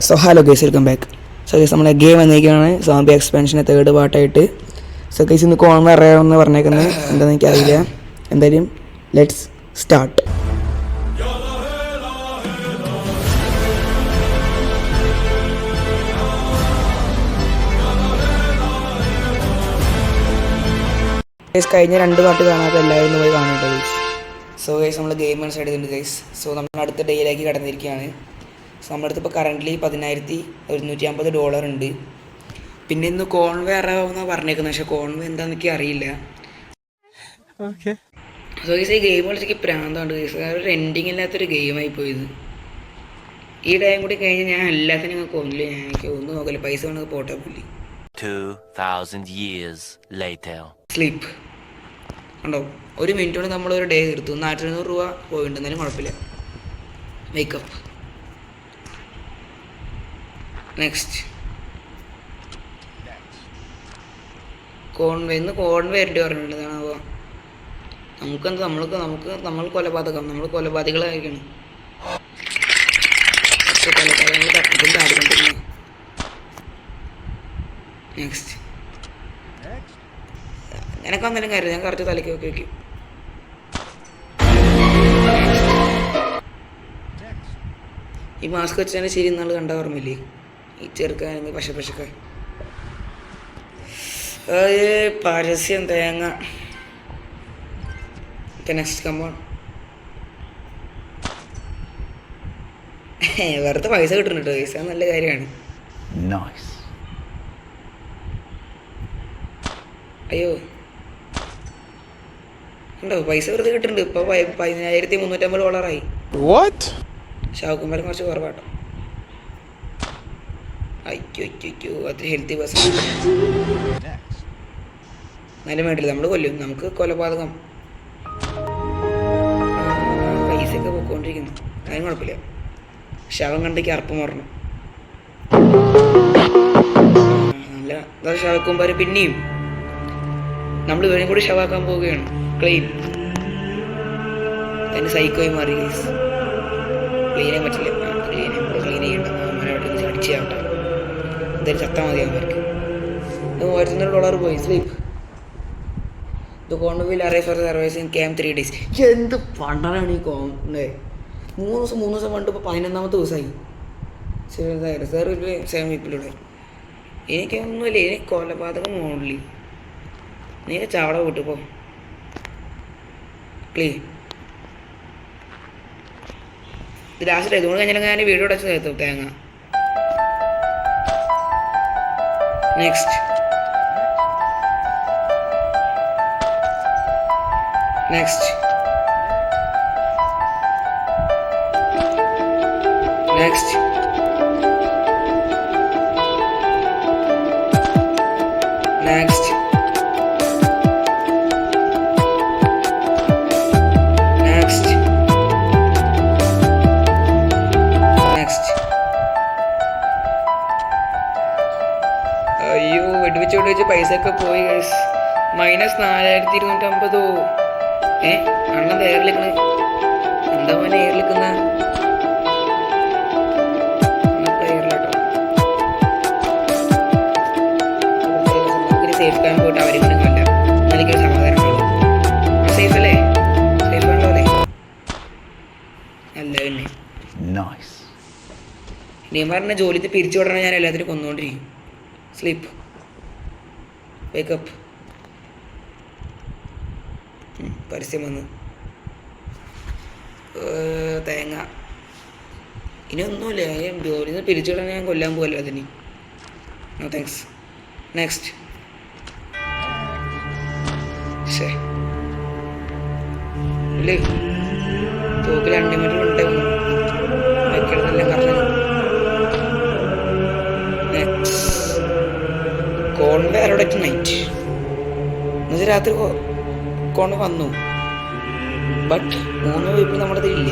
So hello guys, welcome back. So guys, നമ്മളെ game വന്നിരിക്കുകയാണ് zombie എക്സ്പാൻഷൻ്റെ third പാർട്ടായിട്ട്. So guys, ഇന്ന് കോൺ അറിയാമെന്ന് പറഞ്ഞേക്കുന്നത് എന്താണെന്ന് എനിക്കറിയില്ല. എന്തായാലും ലെറ്റ്സ് സ്റ്റാർട്ട്. ഗൈസ്, കഴിഞ്ഞ 2 പാർട്ട് കാണാത്ത എല്ലാവരും പോയി കാണേണ്ടത് ഗൈസ്. സോ ഗൈസ്, നമ്മൾ ഗെയിം സൈഡ് ചെയ്തിട്ടുണ്ട് ഗൈസ്. സോ നമ്മൾ അടുത്ത ഡേയിലേക്ക് കടന്നിരിക്കുകയാണ്. സോ നമ്മുടെ അടുത്ത് ഇപ്പോൾ കറൻ്റ്ലി $10,150 ഉണ്ട്. പിന്നെ ഇന്ന് കോൺവേ അറിയാമെന്നാണ് പറഞ്ഞേക്കുന്നത്, പക്ഷേ കോൺവേ എന്താണെന്ന് എനിക്ക് അറിയില്ല. സോ ഗൈസ്, ഈ ഗെയിം കളിച്ചേക്ക് പ്രാന്താണ് ഗൈസ്. ഒരു എൻഡിങ് ഇല്ലാത്തൊരു ഗെയിമായി പോയത്. ഈ ടൈം കൂടി കഴിഞ്ഞാൽ ഞാൻ എല്ലാത്തിനും ഞങ്ങൾക്ക് കൊന്നില്ല. ഞാൻ എനിക്ക് ഒന്നും നോക്കില്ല, പൈസ വേണമെങ്കിൽ പോട്ടെ പുള്ളി. 2000 years later. സ്ലീപ്പ് ഉണ്ടോ? 1 മിനിറ്റ് കൊണ്ട് നമ്മളൊരു ഡേ തീർത്തു. $400 പോയിട്ടുണ്ട്, എന്നാലും കുഴപ്പമില്ല. മേക്കപ്പ്. Next Conway. ഇന്ന് കോൺവേ വരേണ്ടി പറഞ്ഞിട്ടുണ്ട്. ഇതാണോ നമുക്കെന്താ? നമ്മൾ കൊലപാതകം, നമ്മൾ കൊലപാതകളായിരിക്കണം. കൊലപാതകങ്ങൾ തട്ടിട്ടും ചാടിക്കൊണ്ടിരുന്നു. നെക്സ്റ്റ് അങ്ങനെയൊക്കെ വന്നാലും കാര്യം ഞാൻ കറക്റ്റ് തലയ്ക്ക് ഒക്കെ വയ്ക്കും. ഈ മാസ്ക് വെച്ചാൽ ശരി നാൾ കണ്ട ഓർമ്മയില്ലേ? ഈ ചെറുക്കാനെങ്കിൽ പശക്കെ പരസ്യം തേങ്ങ. നെക്സ്റ്റ് കമ്പോൺ. വെറുതെ പൈസ കിട്ടുന്നുണ്ട് പൈസ, നല്ല കാര്യമാണ്. അയ്യോ ഉണ്ടോ? പൈസ വെറുതെ കിട്ടുന്നുണ്ട്. ഇപ്പോൾ $10,350 ഷാവുക്കുമ്പോൾ കുറച്ച് കുറവാട്ടോ. അയ്യോ അത് ഹെൽത്തി ബസ് എന്നാലും വേണ്ടില്ല, നമ്മൾ കൊല്ലും. നമുക്ക് കൊലപാതകം പൈസയൊക്കെ പോയിക്കൊണ്ടിരിക്കുന്നു, അതിന് കുഴപ്പമില്ല. ശവം കണ്ടേക്ക് അർപ്പം മറന്നു. നല്ല ഷാവക്കുമ്പോൾ പിന്നെയും നമ്മൾ ഇവരും കൂടി ഷവാക്കാൻ പോവുകയാണ്. ക്ലീൻ അതിന് സൈക്കോയി മാറി. ക്ലീൻ ചെയ്യാൻ പറ്റില്ല. ക്ലീൻ ചെയ്യണ്ട, അടിച്ചു ചാവട്ടെ. എന്തായാലും ചത്താൽ മതി അവർക്ക്. $1,500 പോയി. സ്ലീപ്പ്. ദ കോൺവിൽ are four servicing camp 3 days. എന്ത് പണ്ടാണ് ഈ കോണ്ടേ? 3 ദിവസം പണ്ട് ഇപ്പോൾ 11ാമത്തെ ദിവസമായി. റിസർവിൽ 7 പീപ്പിളിലൂടെ. എനിക്കൊന്നുമില്ല, എനിക്ക് കൊലപാതകം മോഡലി. നീ ചാവട വിട്ടുപോ. ക്ലീൻ. ഇത് ലാസ്റ്റ് ഇതുകൊണ്ട് കഴിഞ്ഞാൽ ഞാൻ വീഡിയോ അടച്ച് ചേർത്തു തേങ്ങ. നെക്സ്റ്റ് നെക്സ്റ്റ് നെക്സ്റ്റ് നെക്സ്റ്റ് അയ്യോ വെടിവെച്ച് പൈസ ഒക്കെ പോയി. -$4,250. അണ്ണൻ എയറിലിക്കണ്. എന്താ പോലെ എയറിലിക്കുന്ന എയറിലാട്ടോ. സേഫ് കാൻ പോയിട്ട് അവരിങ്ങനെ കൊല്ലാം. എനിക്കൊരു സമാധാനം ഉള്ളൂ. സേഫ് അല്ലേ? സേഫ് ആണല്ലോ അല്ലേ? അല്ല പിന്നെ നെയ്മറിനെ ജോലിക്ക് പിരിച്ചു വിടണ ഞാൻ എല്ലാത്തിനും കൊന്നുകൊണ്ടിരിക്കും. സ്ലീപ്പ്. വേക്കപ്പ്. പരസ്യം വന്ന് തേങ്ങ. ഇനി ഒന്നുമില്ല, ജോലിയിൽ നിന്ന് പിരിച്ചുവിടാൻ ഞാൻ കൊല്ലാൻ പോകല്ലോ അതിന്. No thanks. നെക്സ്റ്റ്. ഇല്ലേ തോക്കിൽ അൺലിമിറ്റഡ് ഉണ്ടായിരുന്നു. വെക്കണമെന്നെല്ലാം പറഞ്ഞു. കോൺവേ അരോടറ്റ് നൈറ്റ് എന്നുവെച്ചാൽ രാത്രി കോൺവേ വന്നു. ബട്ട് 3 വീപ്പിൽ നമ്മുടെ ഇതിലില്ല,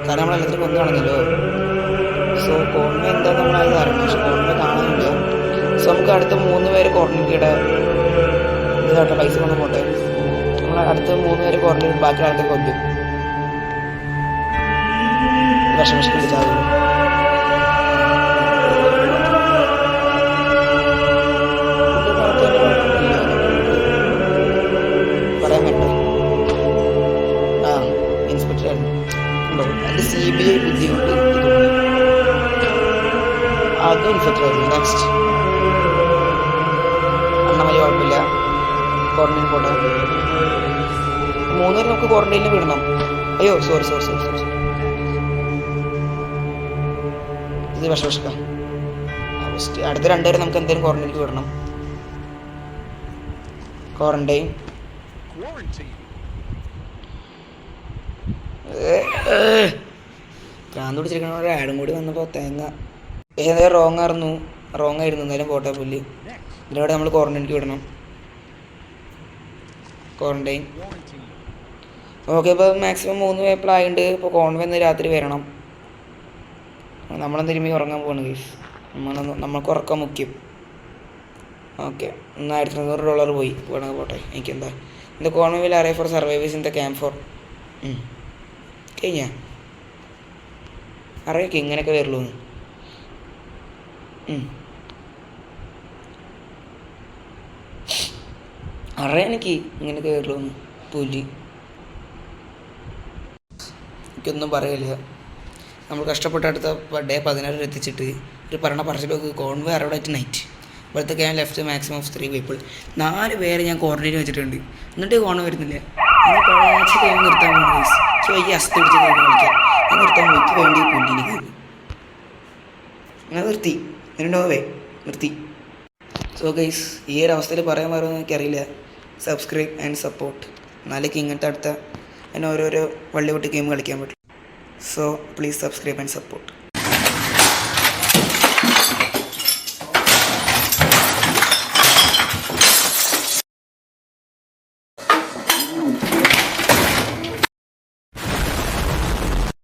കാരണം നമ്മളെല്ലാത്തിനും കൊന്നു കാണുന്നല്ലോ. സോ കോൺവേ എന്താ നമ്മളത് അറിയണം, പക്ഷെ കോൺവേ കാണാനില്ല. സോ നമുക്ക് അടുത്ത 3 പേര് കോർണറിയുടെ ഇതാട്ടെ പൈസ കൊണ്ടു പോട്ടെ. നമ്മൾ അടുത്ത 3 പേര് കോർണറിൽ ബാക്കി ആൾക്കാർ കൊല്ലും. വിഷമിച്ചിട്ട് ചാകും. അതും ഇൻഫെക്റ്റഡ് ആയിരുന്നു. നെക്സ്റ്റ് അണ്ണമലി കുഴപ്പമില്ല, ക്വാറന്റൈൻ പോട്ടെ. 3 പേര് നമുക്ക് ക്വാറന്റൈനിൽ വിടണം. അയ്യോ സോറി ഇത് വിഷമിക്കാം. അടുത്ത 2 പേര് നമുക്ക് എന്തായാലും ക്വാറന്റൈനിൽ വിടണം. ക്വാറന്റൈൻ പ്രാന്ത് പിടിച്ചിരിക്കണ ഒരു ആഡും കൂടി വന്നപ്പോൾ തേങ്ങ ഏതായാലും റോങ് ആയിരുന്നു. എന്നാലും പോട്ടെ പുല്ല്. ഇതിലൂടെ നമ്മൾ ക്വാറന്റൈനിക്ക് വിടണം. Quarantine okay. ഇപ്പോൾ മാക്സിമം 3 പേപ്പിൾ ആയിട്ടുണ്ട്. ഇപ്പോൾ കോൺവെന്ന് രാത്രി വരണം. നമ്മളെന്തെങ്കിലും ഉറങ്ങാൻ പോവാണ് ഗൈസ്. നമ്മൾക്ക് ഉറക്കം മുഖ്യം. ഓക്കെ, $1200 പോയി. വേണമെങ്കിൽ പോട്ടെ. എനിക്കെന്താ இந்த കോൺവെയിൽ are four survivors in the camp four കഴിഞ്ഞാ അറിയാം ഇങ്ങനെയൊക്കെ വരുള്ളൂ എന്ന്. അറിയാം എനിക്ക് ഇങ്ങനെയൊക്കെ വരുള്ളൂ എന്ന്. പുലി എനിക്കൊന്നും പറയില്ല. നമ്മൾ കഷ്ടപ്പെട്ട് അടുത്ത ഡേ 16 എത്തിച്ചിട്ട് ഒരു പറച്ചിലൊക്കെ കോൺവേ അറൗഡ് നൈറ്റ്. ഇപ്പോഴത്തെ ഞാൻ ലെഫ്റ്റ് മാക്സിമം ഓഫ് 3 പീപ്പിൾ. 4 പേരെ ഞാൻ ക്വാറന്റൈൻ വെച്ചിട്ടുണ്ട്. എന്നിട്ട് കോണ വരുന്നില്ല. ഞാൻ കുറച്ച് കഴിഞ്ഞ് നിർത്താൻ പോകുന്നു ഗൈസ്. ഈ അസ്ഥി പിടിച്ച് കഴിഞ്ഞ് കളിക്കാം. ഞാൻ നിർത്താൻ എനിക്ക് വേണ്ടി പുല്ലിന് ഞാൻ നിർത്തി. സോ ഗൈസ്, ഈ ഒരു അവസ്ഥയിൽ പറയാൻ പറയുമെന്ന് എനിക്കറിയില്ല. Subscribe and support. എന്നാലേക്ക് ഇങ്ങനത്തെ അടുത്ത എന്നെ ഓരോരോ വള്ളി വിട്ട് ഗെയിം കളിക്കാൻ പറ്റും. So please subscribe and support.